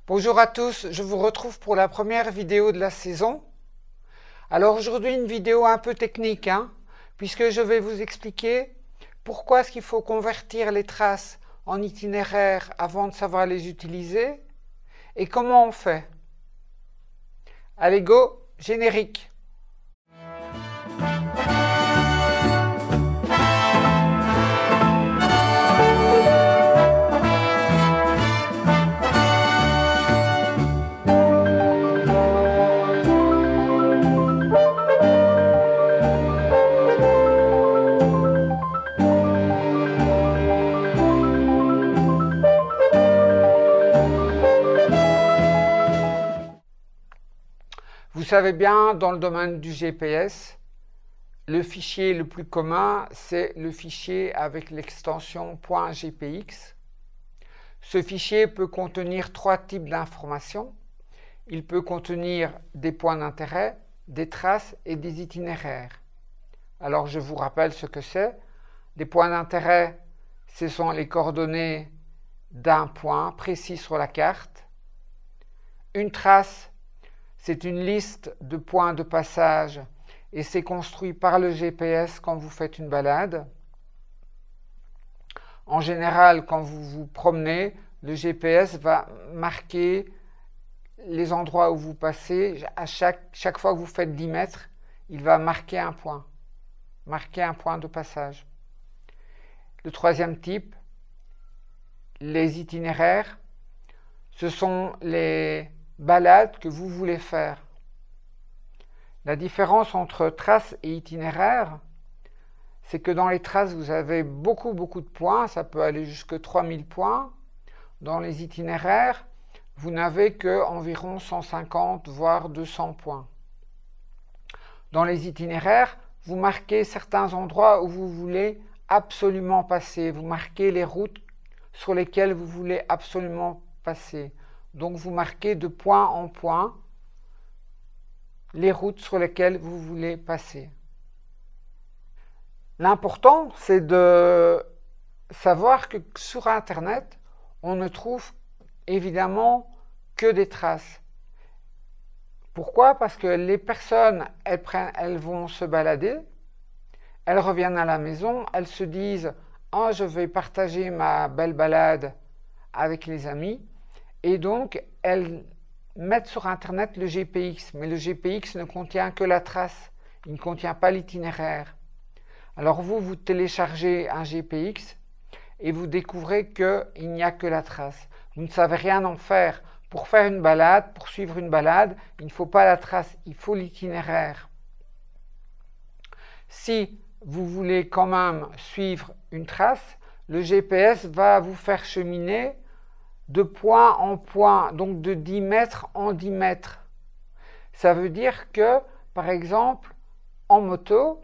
Bonjour à tous, je vous retrouve pour la première vidéo de la saison. Alors aujourd'hui une vidéo un peu technique, puisque je vais vous expliquer pourquoi est-ce qu'il faut convertir les traces en itinéraire avant de savoir les utiliser et comment on fait. Allez go, générique. Vous savez bien, dans le domaine du GPS, le fichier le plus commun, c'est le fichier avec l'extension .gpx. Ce fichier peut contenir trois types d'informations. Il peut contenir des points d'intérêt, des traces et des itinéraires. Alors je vous rappelle ce que c'est. Des points d'intérêt, ce sont les coordonnées d'un point précis sur la carte. Une trace, c'est une liste de points de passage et c'est construit par le GPS quand vous faites une balade. En général, quand vous vous promenez, le GPS va marquer les endroits où vous passez. À chaque fois que vous faites 10 mètres, il va marquer un point de passage. Le troisième type, les itinéraires, ce sont les balade que vous voulez faire. La différence entre traces et itinéraire, c'est que dans les traces, vous avez beaucoup de points, ça peut aller jusqu'à 3000 points. Dans les itinéraires, vous n'avez que environ 150 voire 200 points. Dans les itinéraires, vous marquez certains endroits où vous voulez absolument passer. Vous marquez les routes sur lesquelles vous voulez absolument passer. Donc vous marquez de point en point les routes sur lesquelles vous voulez passer. L'important, c'est de savoir que sur Internet, on ne trouve évidemment que des traces. Pourquoi? Parce que les personnes, elles vont se balader, elles reviennent à la maison, elles se disent « Ah, je vais partager ma belle balade avec les amis ». Et donc, elles mettent sur Internet le GPX, mais le GPX ne contient que la trace, il ne contient pas l'itinéraire. Alors vous téléchargez un GPX et vous découvrez qu'il n'y a que la trace. Vous ne savez rien en faire. Pour faire une balade, pour suivre une balade, il ne faut pas la trace, il faut l'itinéraire. Si vous voulez quand même suivre une trace, le GPS va vous faire cheminer de point en point, donc de 10 mètres en 10 mètres. Ça veut dire que, par exemple, en moto,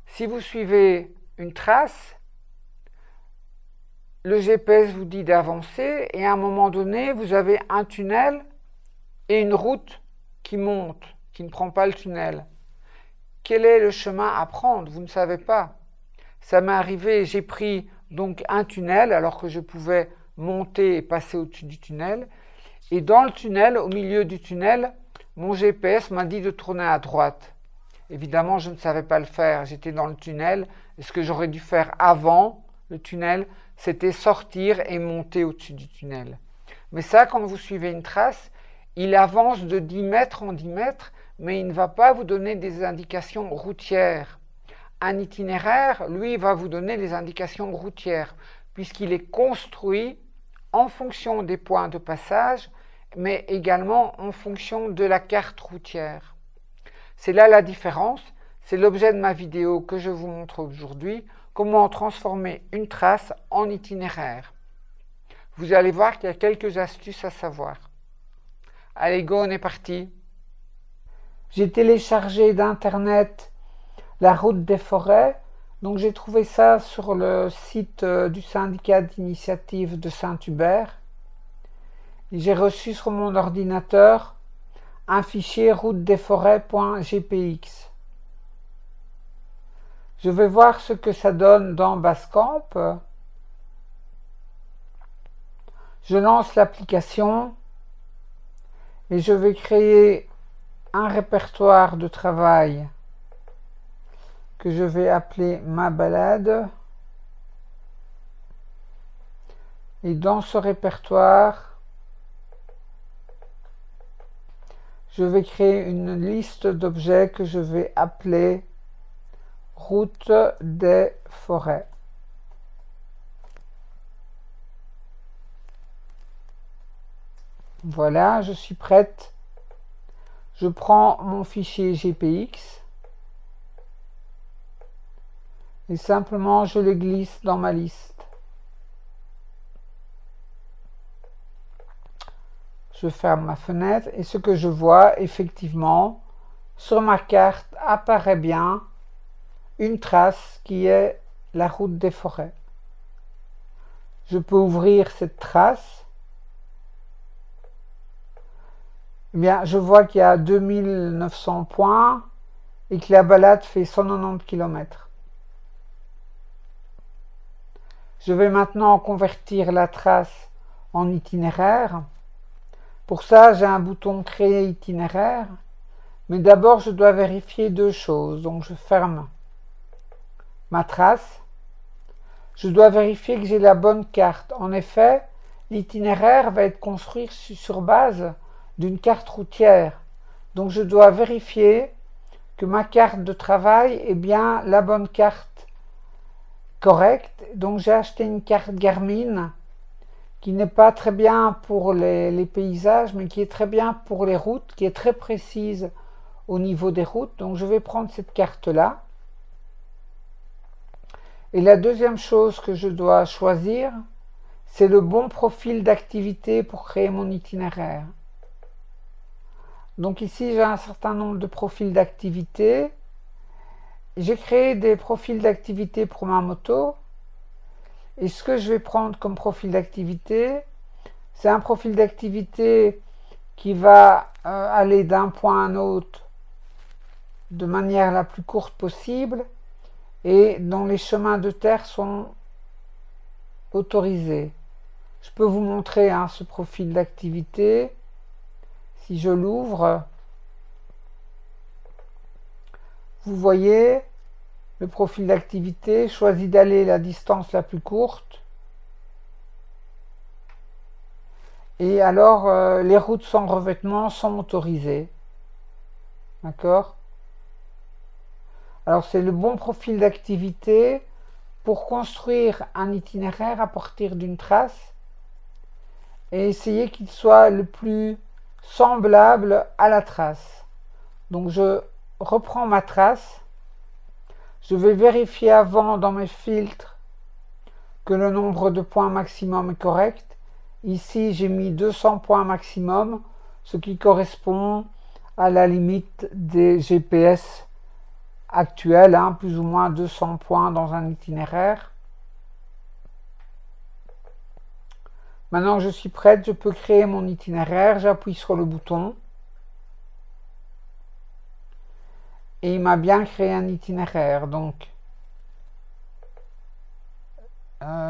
si vous suivez une trace, le GPS vous dit d'avancer et à un moment donné, vous avez un tunnel et une route qui monte, qui ne prend pas le tunnel. Quel est le chemin à prendre? Vous ne savez pas. Ça m'est arrivé, j'ai pris donc un tunnel alors que je pouvais monter et passer au-dessus du tunnel. Et dans le tunnel, au milieu du tunnel, mon GPS m'a dit de tourner à droite. Évidemment, je ne savais pas le faire. J'étais dans le tunnel. Et ce que j'aurais dû faire avant le tunnel, c'était sortir et monter au-dessus du tunnel. Mais ça, quand vous suivez une trace, il avance de 10 mètres en 10 mètres, mais il ne va pas vous donner des indications routières. Un itinéraire, lui, va vous donner des indications routières, puisqu'il est construit en fonction des points de passage, mais également en fonction de la carte routière. C'est là la différence, c'est l'objet de ma vidéo que je vous montre aujourd'hui, comment transformer une trace en itinéraire. Vous allez voir qu'il y a quelques astuces à savoir. Allez go, on est parti. J'ai téléchargé d'internet la route des forêts. Donc j'ai trouvé ça sur le site du syndicat d'initiative de Saint-Hubert. J'ai reçu sur mon ordinateur un fichier routedesforêts.gpx. Je vais voir ce que ça donne dans Basecamp. Je lance l'application et je vais créer un répertoire de travail que je vais appeler ma balade. Et dans ce répertoire, je vais créer une liste d'objets que je vais appeler route des forêts. Voilà, je suis prête. Je prends mon fichier GPX et simplement je le glisse dans ma liste. Je ferme ma fenêtre et ce que je vois effectivement sur ma carte apparaît bien une trace qui est la route des forêts. Je peux ouvrir cette trace. Eh bien, je vois qu'il y a 2900 points et que la balade fait 190 km. Je vais maintenant convertir la trace en itinéraire. Pour ça, j'ai un bouton créer itinéraire, mais d'abord je dois vérifier deux choses. Donc je ferme ma trace. Je dois vérifier que j'ai la bonne carte. En effet, l'itinéraire va être construit sur base d'une carte routière. Donc je dois vérifier que ma carte de travail est bien la bonne carte correcte. Donc j'ai acheté une carte Garmin qui n'est pas très bien pour les paysages, mais qui est très bien pour les routes, qui est très précise au niveau des routes. Donc je vais prendre cette carte-là. Et la deuxième chose que je dois choisir, c'est le bon profil d'activité pour créer mon itinéraire. Donc ici, j'ai un certain nombre de profils d'activité. J'ai créé des profils d'activité pour ma moto. Et ce que je vais prendre comme profil d'activité, c'est un profil d'activité qui va aller d'un point à un autre de manière la plus courte possible et dont les chemins de terre sont autorisés. Je peux vous montrer ce profil d'activité. Si je l'ouvre, vous voyez, le profil d'activité choisit d'aller la distance la plus courte. Et alors, les routes sans revêtement sont autorisées. D'accord? Alors, c'est le bon profil d'activité pour construire un itinéraire à partir d'une trace et essayer qu'il soit le plus semblable à la trace. Donc, je reprends ma trace. Je vais vérifier avant dans mes filtres que le nombre de points maximum est correct. Ici, j'ai mis 200 points maximum, ce qui correspond à la limite des GPS actuels, plus ou moins 200 points dans un itinéraire. Maintenant que je suis prête, je peux créer mon itinéraire. J'appuie sur le bouton. Et il m'a bien créé un itinéraire. Donc,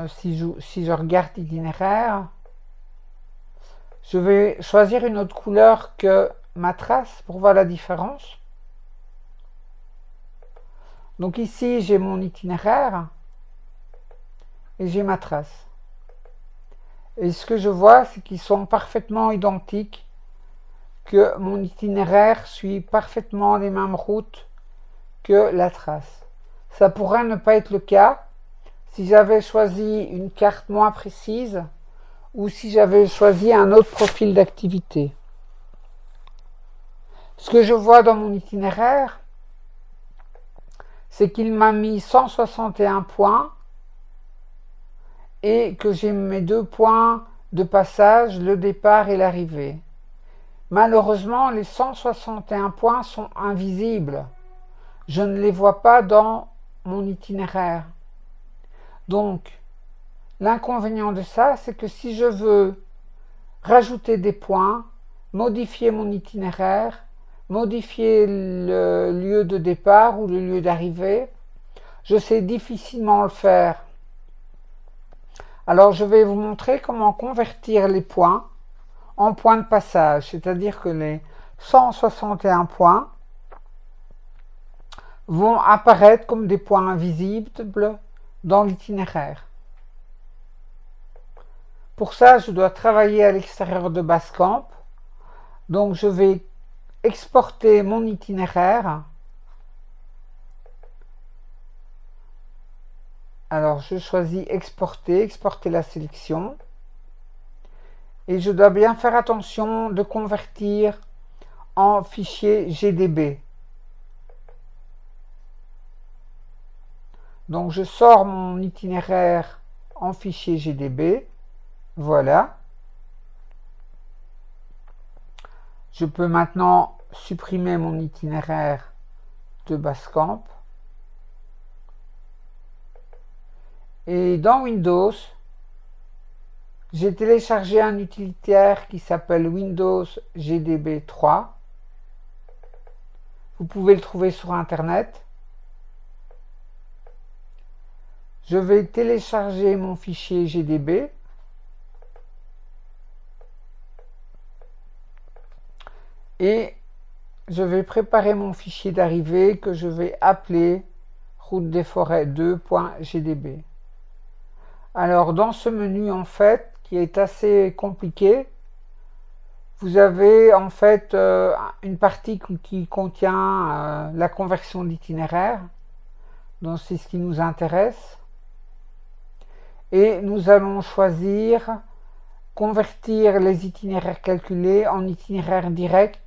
si je regarde l'itinéraire, je vais choisir une autre couleur que ma trace pour voir la différence. Donc ici, j'ai mon itinéraire et j'ai ma trace. Et ce que je vois, c'est qu'ils sont parfaitement identiques, que mon itinéraire suit parfaitement les mêmes routes que la trace. Ça pourrait ne pas être le cas si j'avais choisi une carte moins précise ou si j'avais choisi un autre profil d'activité. Ce que je vois dans mon itinéraire, c'est qu'il m'a mis 161 points et que j'ai mes 2 points de passage, le départ et l'arrivée. Malheureusement, les 161 points sont invisibles. Je ne les vois pas dans mon itinéraire. Donc, l'inconvénient de ça, c'est que si je veux rajouter des points, modifier mon itinéraire, modifier le lieu de départ ou le lieu d'arrivée, je sais difficilement le faire. Alors, je vais vous montrer comment convertir les points en points de passage, c'est-à-dire que les 161 points vont apparaître comme des points visibles dans l'itinéraire. Pour ça, je dois travailler à l'extérieur de Basecamp. Donc, je vais exporter mon itinéraire. Alors, je choisis exporter, exporter la sélection. Et je dois bien faire attention de convertir en fichier GDB. Donc, je sors mon itinéraire en fichier GDB. Voilà. Je peux maintenant supprimer mon itinéraire de Basecamp. Et dans Windows, j'ai téléchargé un utilitaire qui s'appelle Windows GDB 3. Vous pouvez le trouver sur Internet. Je vais télécharger mon fichier GDB. Et je vais préparer mon fichier d'arrivée que je vais appeler routedesforêts2.gdb. Alors dans ce menu en fait, qui est assez compliqué, vous avez en fait une partie qui contient la conversion d'itinéraire. Donc c'est ce qui nous intéresse. Et nous allons choisir convertir les itinéraires calculés en itinéraires directs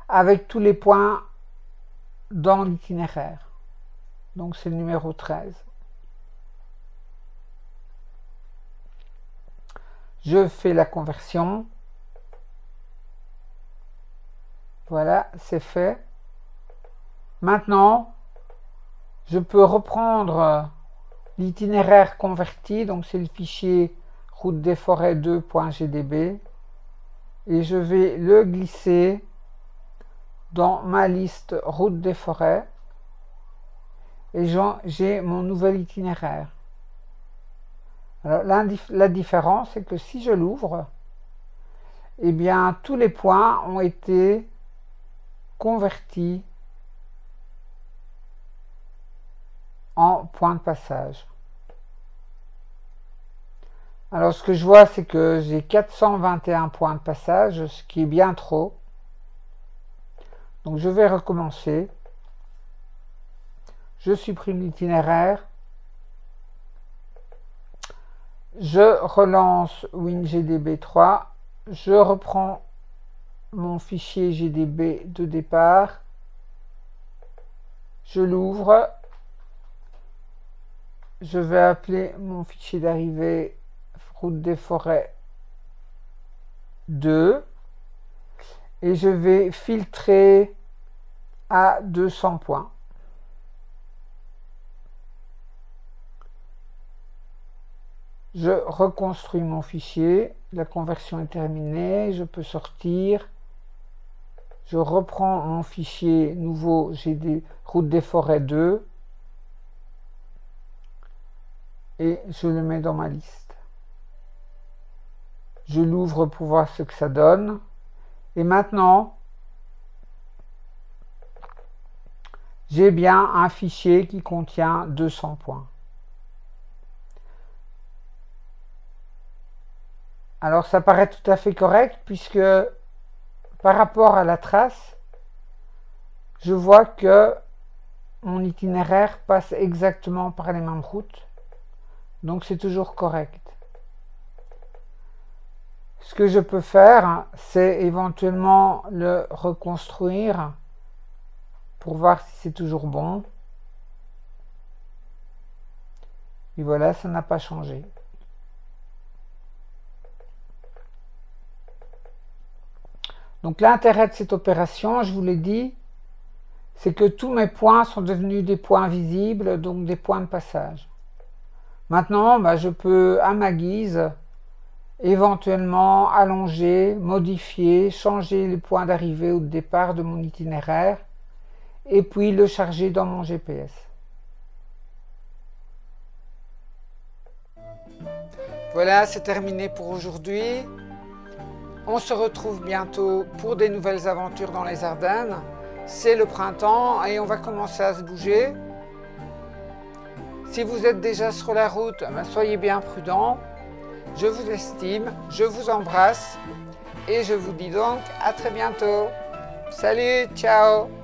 avec tous les points dans l'itinéraire. Donc c'est le numéro 13. Je fais la conversion. Voilà, c'est fait. Maintenant, je peux reprendre l'itinéraire converti, donc c'est le fichier routedesforêts2.gdb, et je vais le glisser dans ma liste route des forêts, et j'ai mon nouvel itinéraire. Alors, la différence, c'est que si je l'ouvre, eh bien, tous les points ont été convertis en points de passage. Alors, ce que je vois, c'est que j'ai 421 points de passage, ce qui est bien trop. Donc, je vais recommencer. Je supprime l'itinéraire. Je relance WinGDB 3. Je reprends mon fichier GDB de départ. Je l'ouvre. Je vais appeler mon fichier d'arrivée route des forêts 2 et je vais filtrer à 200 points. Je reconstruis mon fichier, la conversion est terminée, je peux sortir. Je reprends mon fichier nouveau route des forêts 2 et je le mets dans ma liste. Je l'ouvre pour voir ce que ça donne. Et maintenant, j'ai bien un fichier qui contient 200 points. Alors ça paraît tout à fait correct puisque par rapport à la trace, je vois que mon itinéraire passe exactement par les mêmes routes. Donc c'est toujours correct. Ce que je peux faire, c'est éventuellement le reconstruire pour voir si c'est toujours bon. Et voilà, ça n'a pas changé. Donc l'intérêt de cette opération, je vous l'ai dit, c'est que tous mes points sont devenus des points visibles, donc des points de passage. Maintenant, je peux, à ma guise, éventuellement allonger, modifier, changer les points d'arrivée ou de départ de mon itinéraire, et puis le charger dans mon GPS. Voilà, c'est terminé pour aujourd'hui. On se retrouve bientôt pour des nouvelles aventures dans les Ardennes. C'est le printemps et on va commencer à se bouger. Si vous êtes déjà sur la route, soyez bien prudents. Je vous estime, je vous embrasse et je vous dis donc à très bientôt. Salut, ciao!